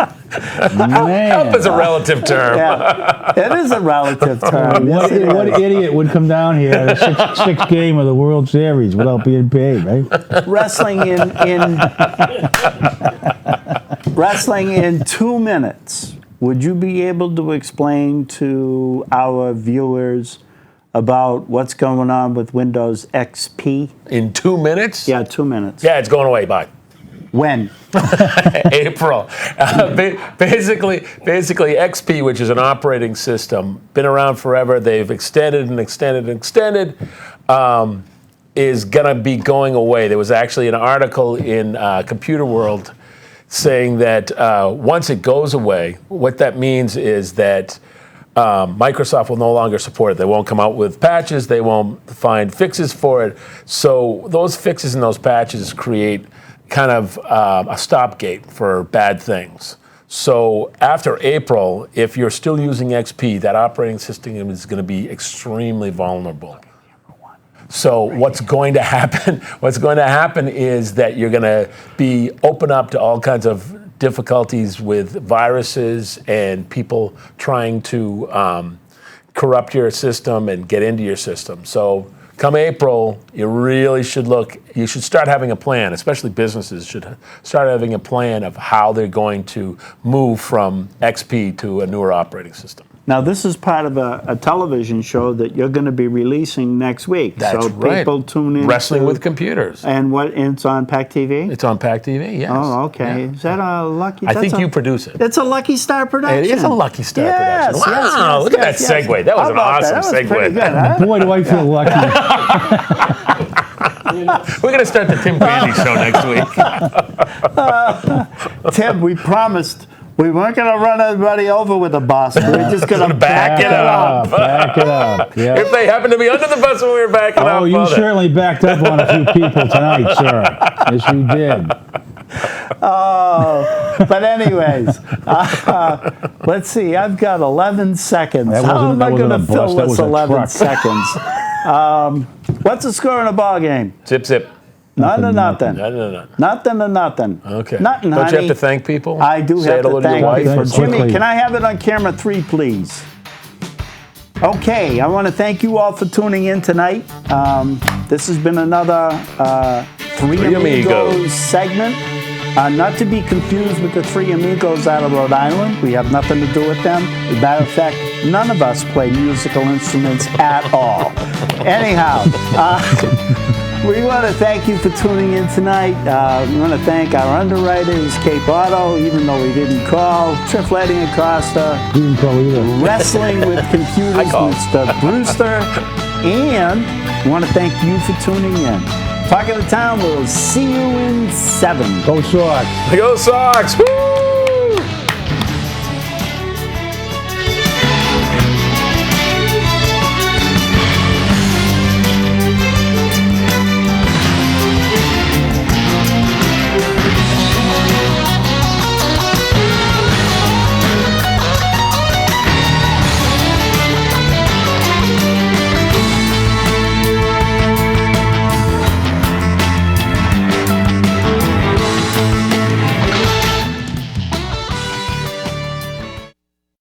Help is a relative term. Yeah, it is a relative term. Yes, What, it what is. idiot would come down here at a sixth game of the World Series without being paid, right? Wrestling in 2 minutes. Would you be able to explain to our viewers about what's going on with Windows XP? In 2 minutes? Yeah, 2 minutes. Yeah, it's going away. Bye. When? April. Basically, XP, which is an operating system, been around forever. They've extended and extended and extended. Is going to be going away. There was actually an article in Computer World saying that once it goes away, what that means is that Microsoft will no longer support it. They won't come out with patches. They won't find fixes for it. So those fixes and those patches create kind of a stopgate for bad things. So after April, if you're still using XP, that operating system is going to be extremely vulnerable. So what's going to happen? What's going to happen is that you're going to be open up to all kinds of difficulties with viruses and people trying to corrupt your system and get into your system. So come April, you really should look. You should start having a plan. Especially businesses should start having a plan of how they're going to move from XP to a newer operating system. Now, this is part of a television show that you're going to be releasing next week. That's so right. People tune in. Wrestling with Computers. And it's on Pack TV? It's on Pack TV, yes. Oh, okay. Yeah. Is that a lucky? I that's think a- you produce it. It's a Lucky Star production. It is a Lucky Star Yes, production. yes, Wow, yes, look at yes, that yes. segue. That was How an about that? awesome That was pretty segue. good, huh? Boy, do I feel lucky. We're going to start the Tim Brandy show next week. Tim, we promised we weren't going to run everybody over with the bus. We were just going to Back it up. Back it up. Yeah. If they happen to be under the bus when we were backing up. Oh, you well, then- certainly backed up on a few people tonight, sir. Yes, you did. But anyways, let's see. I've got 11 seconds. That How am wasn't- I that going to wasn't a bus, fill that this was a 11 truck. seconds? What's the score in a ball game? Zip, zip. Nothing. No. Nothing to nothing. Okay. Nothing, Don't honey. you have to thank people? I do Say have hello to to your thank wife. people. Thanks Jimmy, quickly. can I have it on camera 3, please? Okay, I want to thank you all for tuning in tonight. This has been another Three Amigos Amigos segment. Not to be confused with the Three Amigos out of Rhode Island. We have nothing to do with them. As a matter of fact, none of us play musical instruments at all. Anyhow, we want to thank you for tuning in tonight. We want to thank our underwriters, Cape Auto, even though we didn't call, Trifletti and Costa, You didn't call either. Wrestling with Computers, I called. Mr. Brewster, and we want to thank you for tuning in. Talking to Town, we'll see you in 7. Go Sox. Go Sox! Woo!